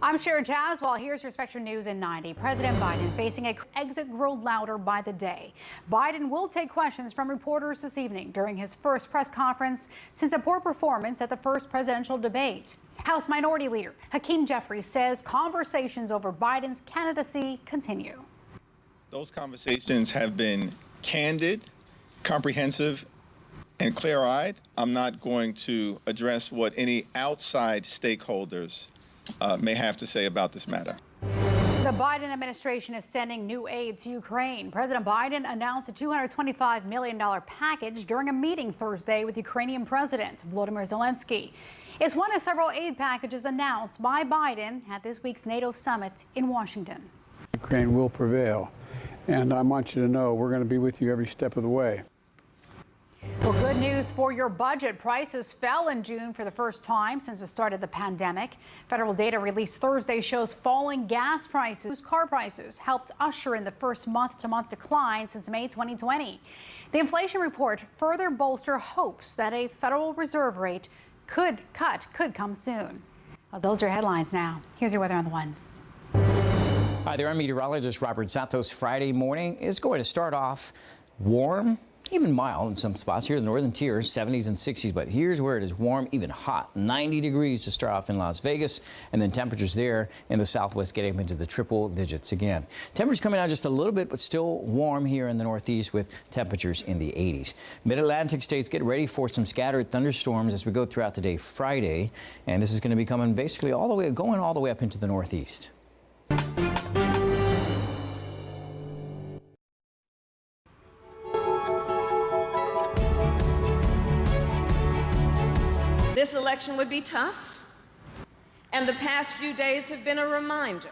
I'm Sharon Tazwell. Here's your Spectrum News in 90. President Biden facing an exit grown louder by the day. Biden will take questions from reporters this evening during his first press conference since a poor performance at the first presidential debate. House Minority Leader Hakeem Jeffries says conversations over Biden's candidacy continue. Those conversations have been candid, comprehensive, and clear-eyed. I'm not going to address what any outside stakeholders may have to say about this matter. The Biden administration is sending new aid to Ukraine. President Biden announced a $225 million package during a meeting Thursday with Ukrainian President Volodymyr Zelensky. It's one of several aid packages announced by Biden at this week's NATO summit in Washington. Ukraine will prevail, and I want you to know we're going to be with you every step of the way. Well, good news for your budget. Prices fell in June for the first time since the start of the pandemic. Federal data released Thursday shows falling gas prices. Car prices helped usher in the first month-to-month decline since May 2020. The inflation report further bolstered hopes that a Federal Reserve rate could come soon. Well, those are headlines now. Here's your weather on the ones. Hi there, I'm meteorologist Robert Santos. Friday morning is going to start off warm, even mild in some spots here in the northern tier, 70s and 60s. But here's where it is warm, even hot, 90 degrees to start off in Las Vegas. And then temperatures there in the southwest getting up into the triple digits again. Temperatures coming down just a little bit, but still warm here in the northeast with temperatures in the 80s. Mid-Atlantic states get ready for some scattered thunderstorms as we go throughout the day Friday. And this is going to be coming basically going all the way up into the northeast. This election would be tough, and the past few days have been a reminder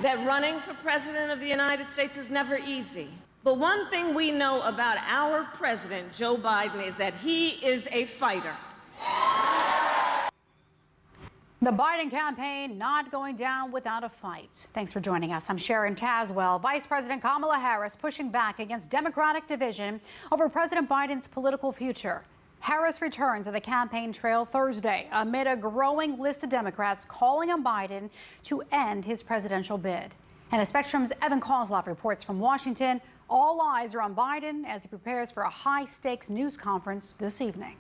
that running for President of the United States is never easy. But one thing we know about our President, Joe Biden, is that he is a fighter. The Biden campaign not going down without a fight. Thanks for joining us. I'm Sharon Tazwell. Vice President Kamala Harris pushing back against Democratic division over President Biden's political future. Harris returned to the campaign trail Thursday amid a growing list of Democrats calling on Biden to end his presidential bid. And as Spectrum's Evan Kozlov reports from Washington, all eyes are on Biden as he prepares for a high-stakes news conference this evening.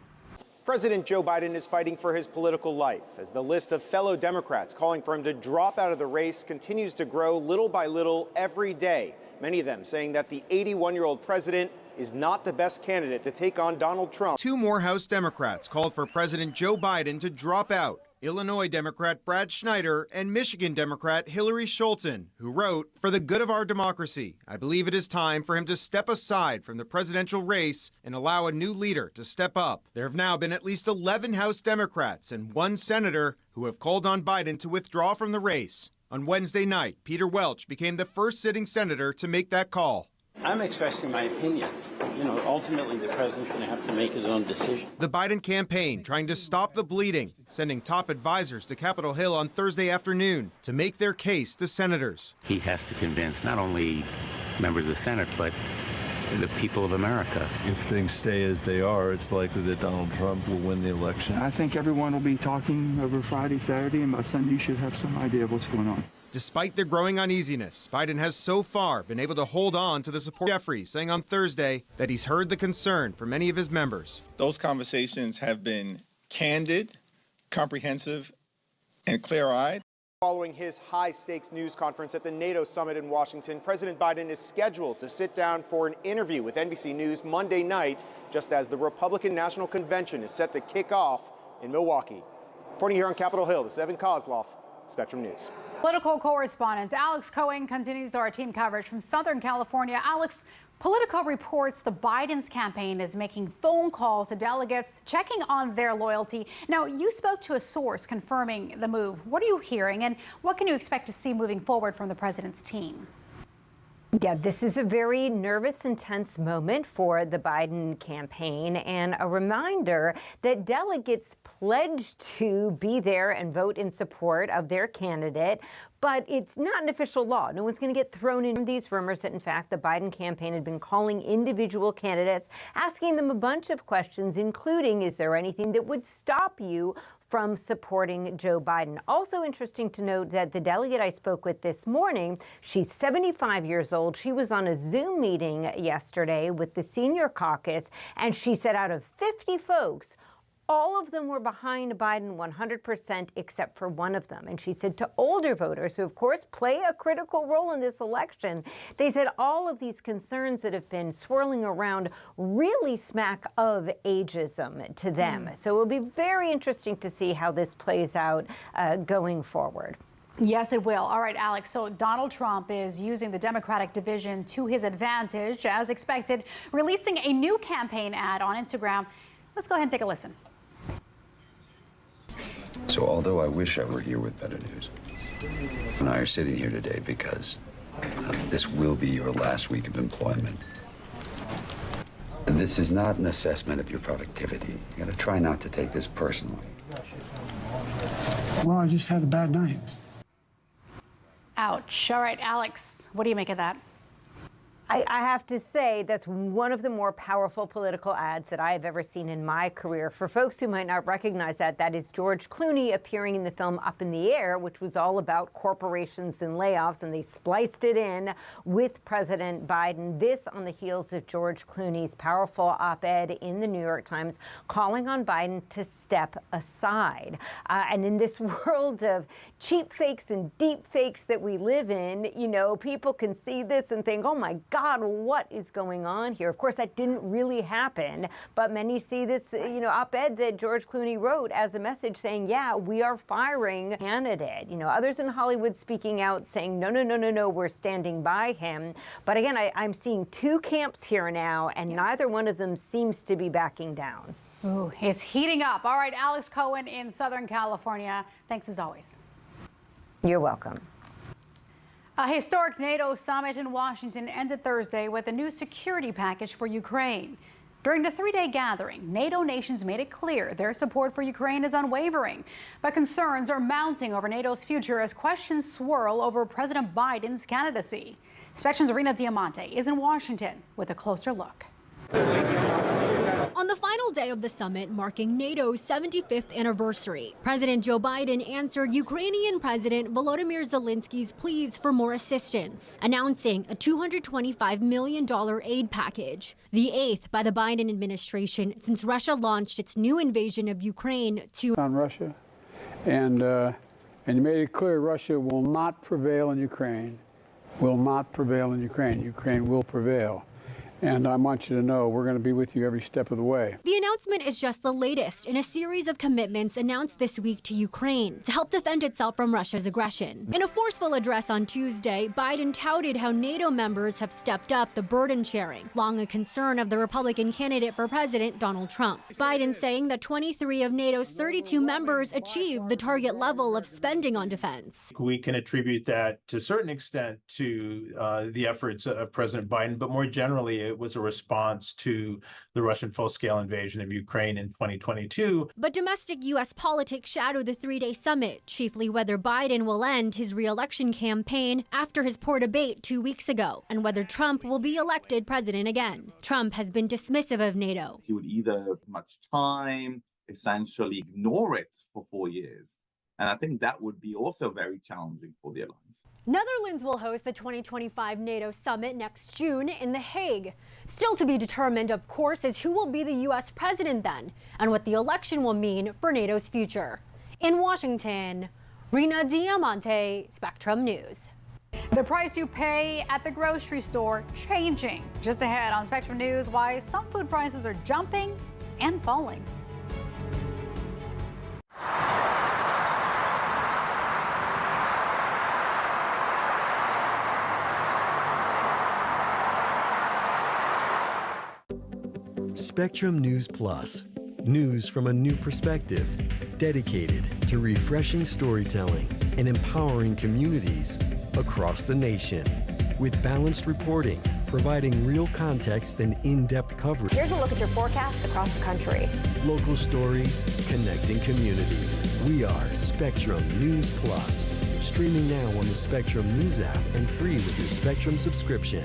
President Joe Biden is fighting for his political life as the list of fellow Democrats calling for him to drop out of the race continues to grow little by little every day. Many of them saying that the 81-year-old president is not the best candidate to take on Donald Trump. Two more House Democrats called for President Joe Biden to drop out. Illinois Democrat Brad Schneider and Michigan Democrat Hillary Scholten, who wrote, "For the good of our democracy, I believe it is time for him to step aside from the presidential race and allow a new leader to step up." There have now been at least 11 House Democrats and one senator who have called on Biden to withdraw from the race. On Wednesday night, Peter Welch became the first sitting senator to make that call. I'm expressing my opinion. Ultimately the president's going to have to make his own decision. The Biden campaign trying to stop the bleeding, sending top advisors to Capitol Hill on Thursday afternoon to make their case to senators. He has to convince not only members of the Senate, but the people of America. If things stay as they are, it's likely that Donald Trump will win the election. I think everyone will be talking over Friday, Saturday, and by Sunday you should have some idea of what's going on. Despite the growing uneasiness, Biden has so far been able to hold on to the support. Jeffries saying on Thursday that he's heard the concern from many of his members. Those conversations have been candid, comprehensive, and clear-eyed. Following his high-stakes news conference at the NATO summit in Washington, President Biden is scheduled to sit down for an interview with NBC News Monday night, just as the Republican National Convention is set to kick off in Milwaukee. Reporting here on Capitol Hill, this is Evan Kozlov, Spectrum News. Political correspondent Alex Cohen continues our team coverage from Southern California. Alex, Politico reports the Biden's campaign is making phone calls to delegates, checking on their loyalty. Now, you spoke to a source confirming the move. What are you hearing, and what can you expect to see moving forward from the president's team? Yeah, this is a very nervous and tense moment for the Biden campaign, and a reminder that delegates pledged to be there and vote in support of their candidate. But it's not an official law. No one's going to get thrown in these rumors that, in fact, the Biden campaign had been calling individual candidates, asking them a bunch of questions, including, is there anything that would stop you from supporting Joe Biden. Also interesting to note that the delegate I spoke with this morning, she's 75 years old. She was on a Zoom meeting yesterday with the senior caucus, and she said out of 50 folks, all of them were behind Biden 100% except for one of them. And she said to older voters, who of course play a critical role in this election, they said all of these concerns that have been swirling around really smack of ageism to them. So it will be very interesting to see how this plays out going forward. Yes, it will. All right, Alex. So Donald Trump is using the Democratic division to his advantage, as expected, releasing a new campaign ad on Instagram. Let's go ahead and take a listen. So although I wish I were here with better news, you and I are sitting here today because this will be your last week of employment. This is not an assessment of your productivity. You gotta try not to take this personally. Well, I just had a bad night. Ouch. All right, Alex, what do you make of that? I have to say that's one of the more powerful political ads that I have ever seen in my career. For folks who might not recognize that, that is George Clooney appearing in the film Up in the Air, which was all about corporations and layoffs, and they spliced it in with President Biden. This on the heels of George Clooney's powerful op-ed in the New York Times calling on Biden to step aside. And in this world of cheap fakes and deep fakes that we live in, you know, people can see this and think, oh my God, what is going on here? Of course, that didn't really happen, but many see this, you know, op-ed that George Clooney wrote as a message saying, yeah, we are firing a candidate. You know, others in Hollywood speaking out saying, no, no, no, no, no, we're standing by him. But again, I'm seeing two camps here now, and neither one of them seems to be backing down. Ooh, it's heating up. All right, Alex Cohen in Southern California. Thanks as always. You're welcome. A historic NATO summit in Washington ended Thursday with a new security package for Ukraine. During the three-day gathering, NATO nations made it clear their support for Ukraine is unwavering. But concerns are mounting over NATO's future as questions swirl over President Biden's candidacy. Spectrum's Rena Diamante is in Washington with a closer look. On the final day of the summit, marking NATO's 75th anniversary, President Joe Biden answered Ukrainian President Volodymyr Zelensky's pleas for more assistance, announcing a $225 million aid package, the eighth by the Biden administration since Russia launched its new invasion of Ukraine on Russia, and you made it clear Russia will not prevail in Ukraine, will not prevail in Ukraine. Ukraine will prevail. And I want you to know we're going to be with you every step of the way. The announcement is just the latest in a series of commitments announced this week to Ukraine to help defend itself from Russia's aggression. In a forceful address on Tuesday, Biden touted how NATO members have stepped up the burden sharing, long a concern of the Republican candidate for president, Donald Trump. Biden saying that 23 of NATO's 32 members achieved the target level of spending on defense. We can attribute that to a certain extent to the efforts of President Biden, but more generally, it was a response to the Russian full-scale invasion of Ukraine in 2022. But domestic U.S. politics shadowed the three-day summit, chiefly whether Biden will end his re-election campaign after his poor debate 2 weeks ago, and whether Trump will be elected president again. Trump has been dismissive of NATO. He would either have much time, essentially ignore it for 4 years. And I think that would be also very challenging for the alliance. Netherlands will host the 2025 NATO summit next June in The Hague. Still to be determined, of course, is who will be the U.S. president then, and what the election will mean for NATO's future. In Washington, Rena Diamante, Spectrum News. The price you pay at the grocery store changing. Just ahead on Spectrum News, why some food prices are jumping and falling. Spectrum News Plus. News from a new perspective, dedicated to refreshing storytelling and empowering communities across the nation. With balanced reporting, providing real context and in-depth coverage. Here's a look at your forecast across the country. Local stories, connecting communities. We are Spectrum News Plus. Streaming now on the Spectrum News app and free with your Spectrum subscription.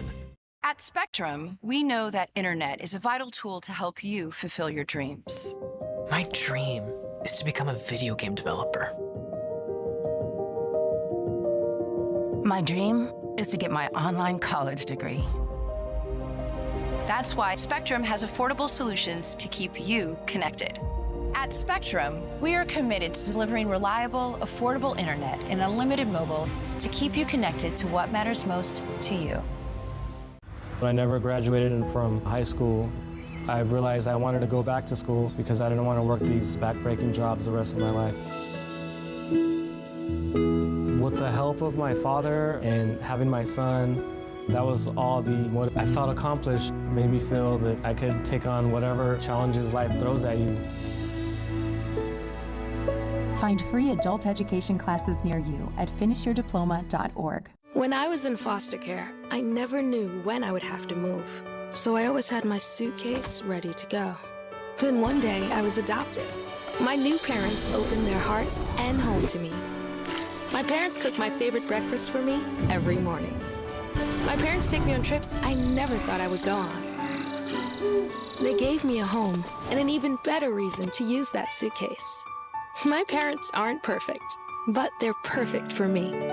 At Spectrum, we know that internet is a vital tool to help you fulfill your dreams. My dream is to become a video game developer. My dream is to get my online college degree. That's why Spectrum has affordable solutions to keep you connected. At Spectrum, we are committed to delivering reliable, affordable internet and unlimited mobile to keep you connected to what matters most to you. When I never graduated from high school, I realized I wanted to go back to school because I didn't want to work these back-breaking jobs the rest of my life. With the help of my father and having my son, that was all what I felt accomplished, made me feel that I could take on whatever challenges life throws at you. Find free adult education classes near you at finishyourdiploma.org. When I was in foster care, I never knew when I would have to move, so I always had my suitcase ready to go. Then one day, I was adopted. My new parents opened their hearts and home to me. My parents cook my favorite breakfast for me every morning. My parents take me on trips I never thought I would go on. They gave me a home and an even better reason to use that suitcase. My parents aren't perfect, but they're perfect for me.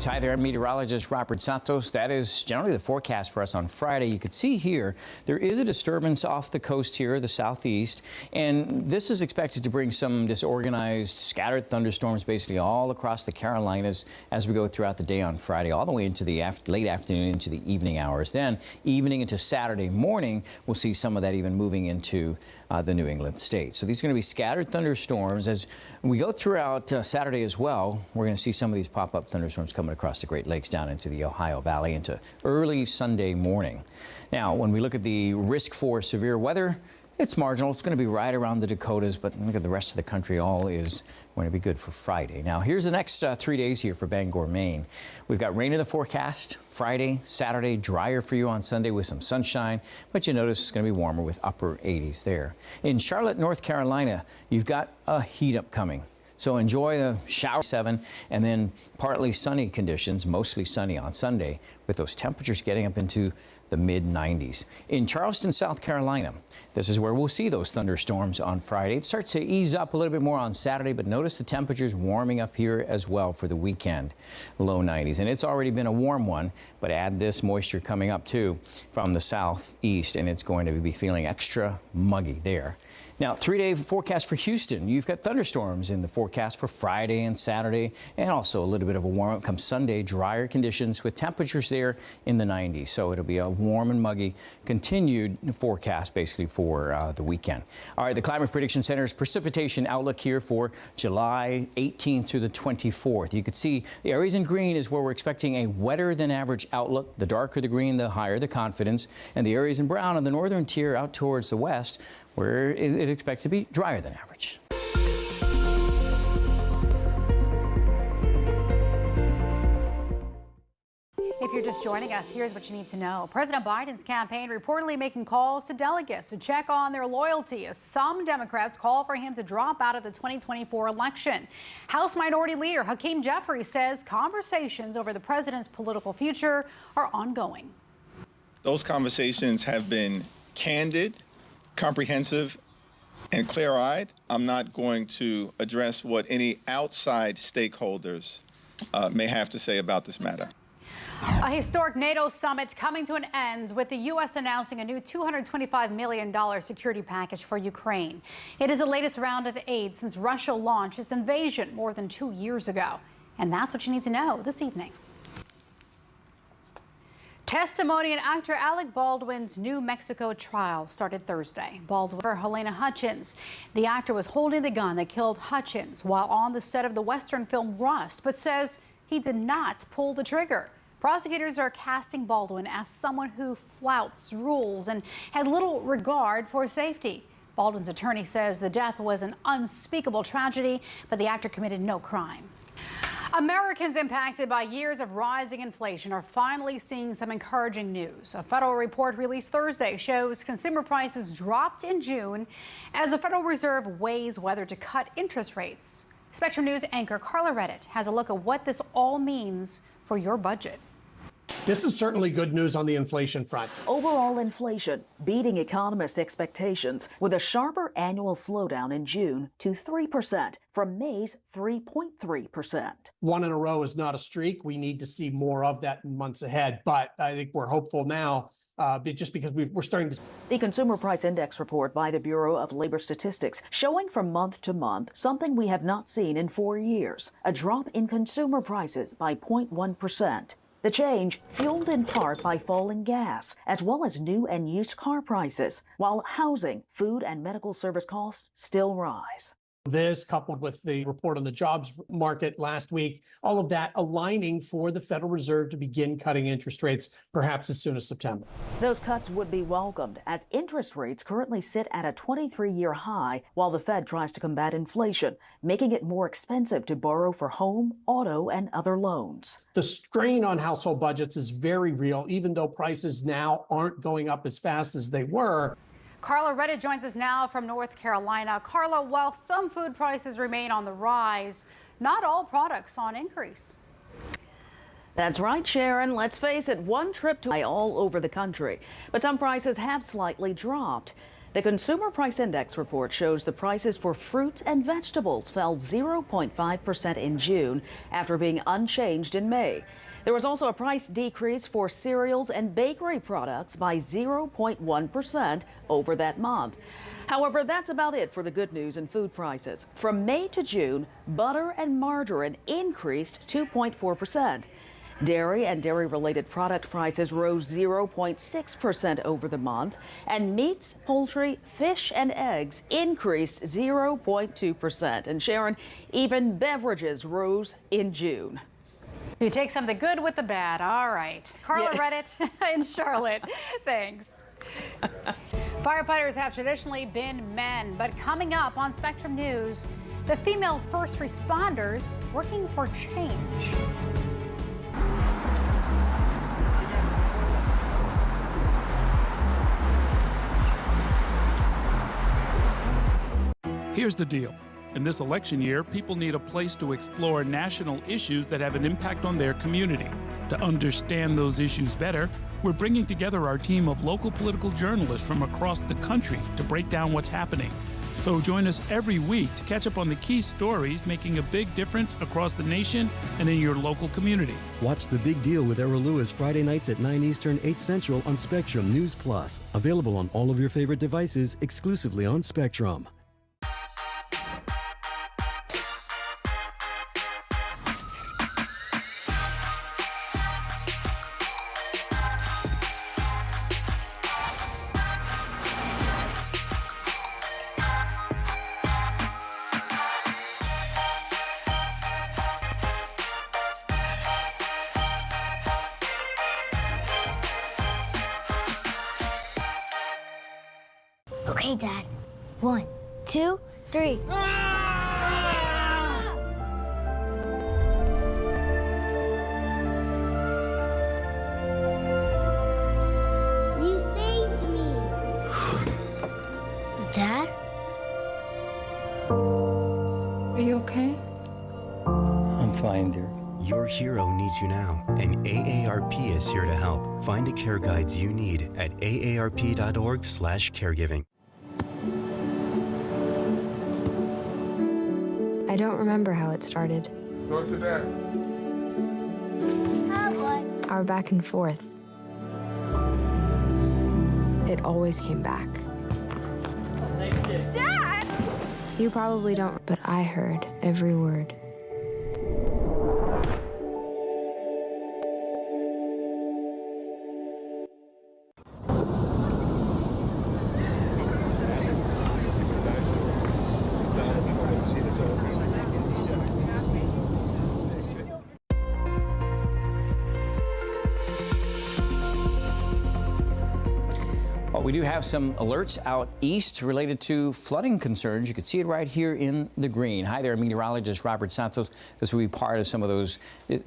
Hi there, I'm meteorologist Robert Santos. That is generally the forecast for us on Friday. You could see here there is a disturbance off the coast here, the southeast, and this is expected to bring some disorganized, scattered thunderstorms basically all across the Carolinas as we go throughout the day on Friday, all the way into the late afternoon into the evening hours. Then evening into Saturday morning, we'll see some of that even moving into the New England states. So these are going to be scattered thunderstorms. As we go throughout Saturday as well, we're going to see some of these pop-up thunderstorms coming across the Great Lakes down into the Ohio Valley into early Sunday morning. Now, when we look at the risk for severe weather, it's marginal. It's going to be right around the Dakotas, but look at the rest of the country. All is going to be good for Friday. Now, here's the next 3 days here for Bangor, Maine. We've got rain in the forecast Friday, Saturday, drier for you on Sunday with some sunshine, but you notice it's going to be warmer with upper 80s there. In Charlotte, North Carolina, you've got a heat up coming. So enjoy the shower 7 and then partly sunny conditions, mostly sunny on Sunday, with those temperatures getting up into the mid-90s. In Charleston, South Carolina, this is where we'll see those thunderstorms on Friday. It starts to ease up a little bit more on Saturday, but notice the temperatures warming up here as well for the weekend, low 90s. And it's already been a warm one, but add this moisture coming up too from the southeast, and it's going to be feeling extra muggy there. Now, 3-day forecast for Houston. You've got thunderstorms in the forecast for Friday and Saturday, and also a little bit of a warm up come Sunday. Drier conditions with temperatures there in the 90s. So it'll be a warm and muggy continued forecast basically for the weekend. All right, the Climate Prediction Center's precipitation outlook here for July 18th through the 24th. You can see the areas in green is where we're expecting a wetter than average outlook. The darker the green, the higher the confidence. And the areas in brown on the northern tier out towards the west, where it expects to be drier than average. If you're just joining us, here's what you need to know. President Biden's campaign reportedly making calls to delegates to check on their loyalty as some Democrats call for him to drop out of the 2024 election. House Minority Leader Hakeem Jeffries says conversations over the president's political future are ongoing. Those conversations have been candid, comprehensive, and clear-eyed. I'm not going to address what any outside stakeholders may have to say about this matter. A historic NATO summit coming to an end with the U.S. announcing a new $225 million security package for Ukraine. It is the latest round of aid since Russia launched its invasion more than 2 years ago. And that's what you need to know this evening. Testimony in actor Alec Baldwin's New Mexico trial started Thursday. Baldwin for Helena Hutchins. The actor was holding the gun that killed Hutchins while on the set of the Western film Rust, but says he did not pull the trigger. Prosecutors are casting Baldwin as someone who flouts rules and has little regard for safety. Baldwin's attorney says the death was an unspeakable tragedy, but the actor committed no crime. Americans impacted by years of rising inflation are finally seeing some encouraging news. A federal report released Thursday shows consumer prices dropped in June as the Federal Reserve weighs whether to cut interest rates. Spectrum News anchor Carla Redditt has a look at what this all means for your budget. This is certainly good news on the inflation front. Overall inflation beating economist expectations with a sharper annual slowdown in June to 3% from May's 3.3%. One in a row is not a streak. We need to see more of that in months ahead. But I think we're hopeful now just because we're starting to. The Consumer Price Index report by the Bureau of Labor Statistics showing from month to month something we have not seen in 4 years, a drop in consumer prices by 0.1%. The change fueled in part by falling gas, as well as new and used car prices, while housing, food, and medical service costs still rise. This, coupled with the report on the jobs market last week, all of that aligning for the Federal Reserve to begin cutting interest rates perhaps as soon as September. Those cuts would be welcomed as interest rates currently sit at a 23-year high while the Fed tries to combat inflation, making it more expensive to borrow for home, auto, and other loans. The strain on household budgets is very real, even though prices now aren't going up as fast as they were. Carla Redditt joins us now from North Carolina. Carla, while some food prices remain on the rise, not all products saw an increase. That's right, Sharon. Let's face it, one trip to all over the country, but some prices have slightly dropped. The Consumer Price Index report shows the prices for fruits and vegetables fell 0.5% in June after being unchanged in May. There was also a price decrease for cereals and bakery products by 0.1% over that month. However, that's about it for the good news in food prices. From May to June, butter and margarine increased 2.4%. Dairy and dairy-related product prices rose 0.6% over the month, and meats, poultry, fish, and eggs increased 0.2%. And Sharon, even beverages rose in June. You take some of the good with the bad. All right. Carla Redditt in Charlotte. Thanks. Firefighters have traditionally been men, but coming up on Spectrum News, the female first responders working for change. Here's the deal. In this election year, people need a place to explore national issues that have an impact on their community. To understand those issues better, we're bringing together our team of local political journalists from across the country to break down what's happening. So join us every week to catch up on the key stories making a big difference across the nation and in your local community. Watch The Big Deal with Errol Lewis Friday nights at 9 Eastern, 8 Central on Spectrum News Plus. Available on all of your favorite devices exclusively on Spectrum. Okay, Dad. 1, 2, 3. You saved me. Dad? Are you okay? I'm fine, dear. Your hero needs you now, and AARP is here to help. Find the care guides you need at aarp.org/caregiving. I don't remember how it started. Go to that. Our back and forth. It always came back. Dad! You probably don't, but I heard every word. We We do have some alerts out east related to flooding concerns. You can see it right here in the green. Hi there, meteorologist Robert Santos. This will be part of some of those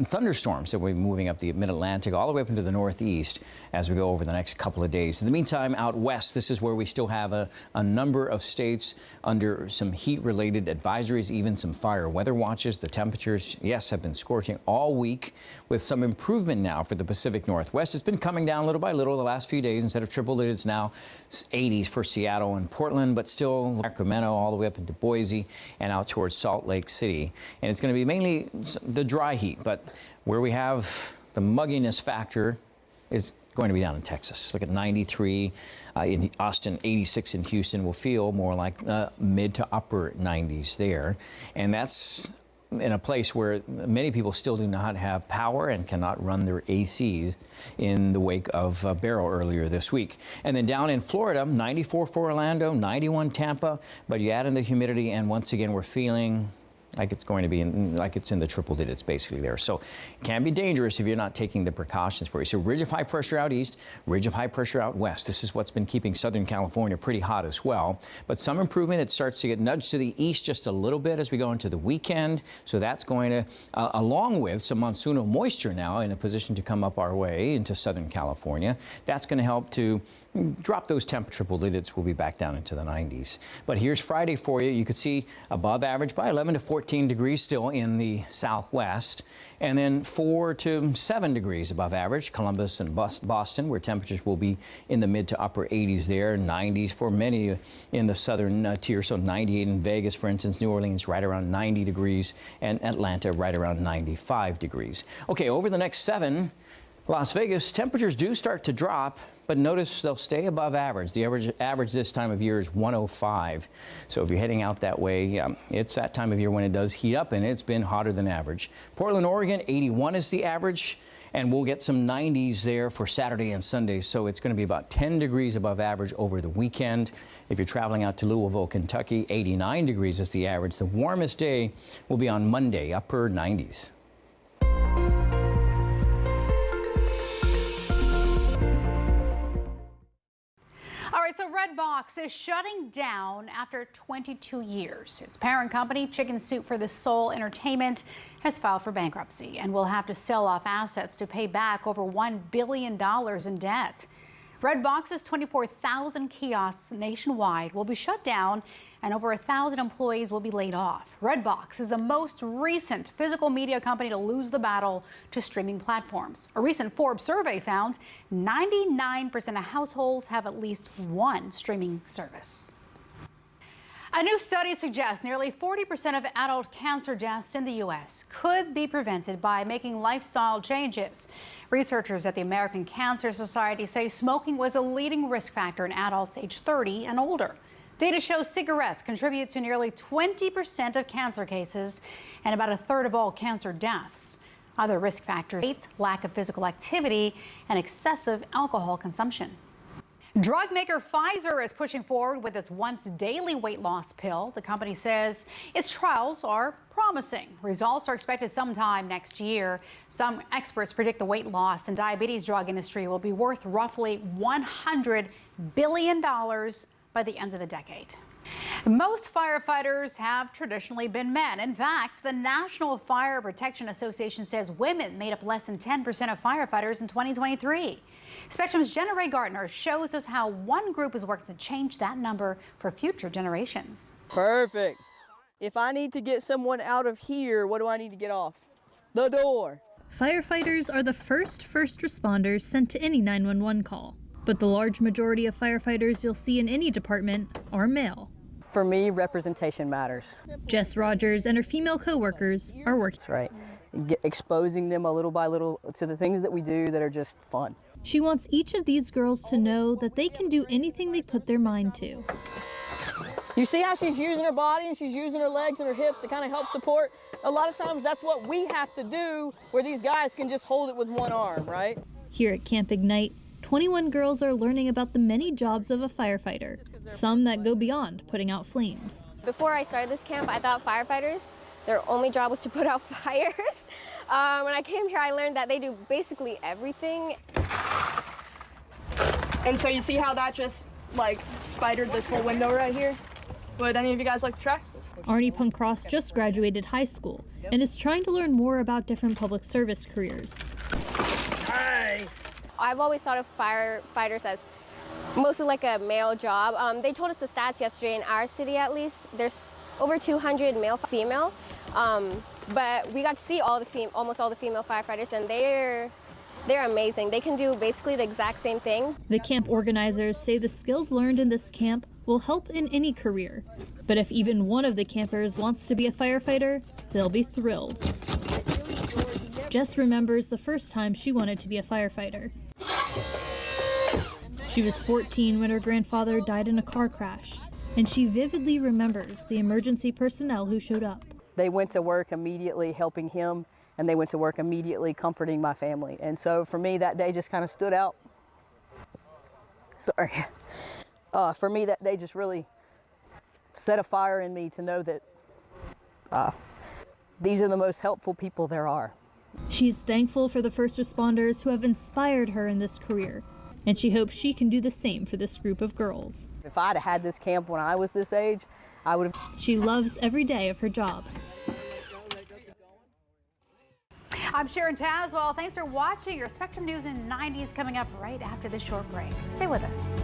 thunderstorms that will be moving up the mid-Atlantic all the way up into the northeast as we go over the next couple of days. In the meantime, out west, this is where we still have a number of states under some heat-related advisories, even some fire weather watches. The temperatures, yes, have been scorching all week with some improvement now for the Pacific Northwest. It's been coming down little by little the last few days. Instead of triple digits now 80s for Seattle and Portland, but still Sacramento all the way up into Boise and out towards Salt Lake City. And it's going to be mainly the dry heat, but where we have the mugginess factor is going to be down in Texas. Look at 93 in Austin, 86 in Houston. Will feel more like mid to upper 90s there. And that's in a place where many people still do not have power and cannot run their ACs in the wake of Beryl earlier this week. And then down in Florida, 94 for Orlando, 91 Tampa, but you add in the humidity and once again we're feeling like it's going to be like it's in the triple digits basically there. So it can be dangerous if you're not taking the precautions for you. So ridge of high pressure out east, ridge of high pressure out west. This is what's been keeping Southern California pretty hot as well. But some improvement. It starts to get nudged to the east just a little bit as we go into the weekend. So that's going to, along with some monsoonal moisture now in a position to come up our way into Southern California, that's going to help to drop those triple digits. We'll be back down into the 90s. But here's Friday for you. You could see above average by 11 to 14 degrees still in the southwest, and then 4 to 7 degrees above average. Columbus and Boston, where temperatures will be in the mid to upper 80s there, 90s for many in the southern tier. So 98 in Vegas, for instance, New Orleans right around 90 degrees, and Atlanta right around 95 degrees. Okay, over the next 7, Las Vegas, temperatures do start to drop, but notice they'll stay above average. The average this time of year is 105. So if you're heading out that way, it's that time of year when it does heat up, and it's been hotter than average. Portland, Oregon, 81 is the average, and we'll get some 90s there for Saturday and Sunday. So it's going to be about 10 degrees above average over the weekend. If you're traveling out to Louisville, Kentucky, 89 degrees is the average. The warmest day will be on Monday, upper 90s. All right, so Redbox is shutting down after 22 years. Its parent company, Chicken Soup for the Soul Entertainment, has filed for bankruptcy and will have to sell off assets to pay back over $1 billion in debt. Redbox's 24,000 kiosks nationwide will be shut down, and over 1,000 employees will be laid off. Redbox is the most recent physical media company to lose the battle to streaming platforms. A recent Forbes survey found 99% of households have at least one streaming service. A new study suggests nearly 40% of adult cancer deaths in the U.S. could be prevented by making lifestyle changes. Researchers at the American Cancer Society say smoking was a leading risk factor in adults age 30 and older. Data shows cigarettes contribute to nearly 20% of cancer cases and about a third of all cancer deaths. Other risk factors: lack of physical activity and excessive alcohol consumption. Drug maker Pfizer is pushing forward with its once-daily weight loss pill. The company says its trials are promising. Results are expected sometime next year. Some experts predict the weight loss and diabetes drug industry will be worth roughly $100 billion by the end of the decade. Most firefighters have traditionally been men. In fact, the National Fire Protection Association says women made up less than 10% of firefighters in 2023. Spectrum's Jenna Ray Gardner shows us how one group is working to change that number for future generations. Perfect. If I need to get someone out of here, what do I need to get off? The door. Firefighters are the first responders sent to any 911 call. But the large majority of firefighters you'll see in any department are male. For me, representation matters. Jess Rogers and her female co-workers are working. That's right. Exposing them a little by little to the things that we do that are just fun. She wants each of these girls to know that they can do anything they put their mind to. You see how she's using her body and she's using her legs and her hips to kind of help support? A lot of times that's what we have to do, where these guys can just hold it with one arm, right? Here at Camp Ignite, 21 girls are learning about the many jobs of a firefighter, some that go beyond putting out flames. Before I started this camp, I thought firefighters, their only job was to put out fires. When I came here, I learned that they do basically everything. And so you see how that just like spidered this whole window right here. Would any of you guys like to try? Arnie Punkross just graduated high school and is trying to learn more about different public service careers. Nice. I've always thought of firefighters as mostly like a male job. They told us the stats yesterday in our city, at least. There's over 200 male, female, but we got to see almost all the female firefighters, and they're amazing. They can do basically the exact same thing. The camp organizers say the skills learned in this camp will help in any career. But if even one of the campers wants to be a firefighter, they'll be thrilled. Jess remembers the first time she wanted to be a firefighter. She was 14 when her grandfather died in a car crash, and she vividly remembers the emergency personnel who showed up. They went to work immediately helping him, and they went to work immediately comforting my family. And so for me, that day just kind of stood out. Sorry. For me, that day just really set a fire in me to know that these are the most helpful people there are. She's thankful for the first responders who have inspired her in this career, and she hopes she can do the same for this group of girls. If I'd had this camp when I was this age, I would have. She loves every day of her job. I'm Sharon Tazwell. Thanks for watching. Your Spectrum News in 90s coming up right after this short break. Stay with us.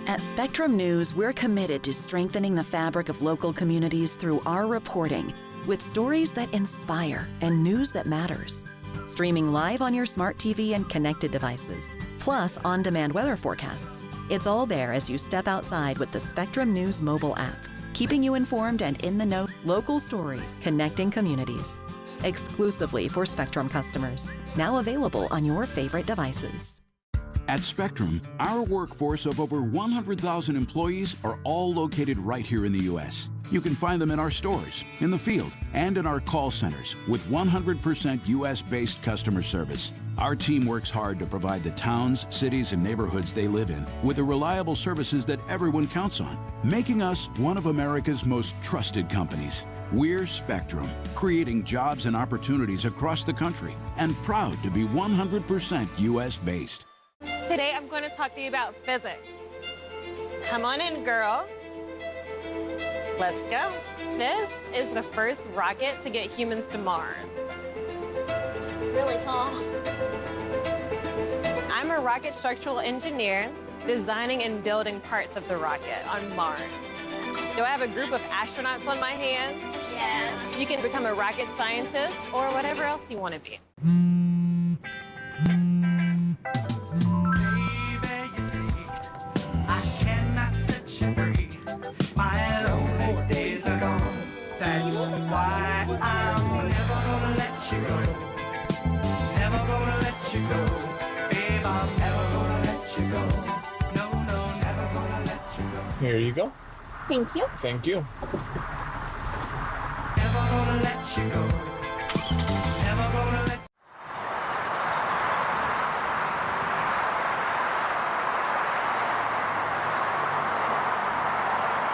At Spectrum News, we're committed to strengthening the fabric of local communities through our reporting, with stories that inspire and news that matters. Streaming live on your smart TV and connected devices, plus on-demand weather forecasts. It's all there as you step outside with the Spectrum News mobile app, keeping you informed and in the know. Local stories, connecting communities. Exclusively for Spectrum customers. Now available on your favorite devices. At Spectrum, our workforce of over 100,000 employees are all located right here in the U.S. You can find them in our stores, in the field, and in our call centers with 100% U.S.-based customer service. Our team works hard to provide the towns, cities, and neighborhoods they live in with the reliable services that everyone counts on, making us one of America's most trusted companies. We're Spectrum, creating jobs and opportunities across the country, and proud to be 100% U.S.-based. Today I'm going to talk to you about physics. Come on in, girls. Let's go. This is the first rocket to get humans to Mars. Really tall. I'm a rocket structural engineer, designing and building parts of the rocket on Mars. Do I have a group of astronauts on my hands? Yes. You can become a rocket scientist or whatever else you want to be. Here you go. Thank you. Thank you. Never gonna let you go.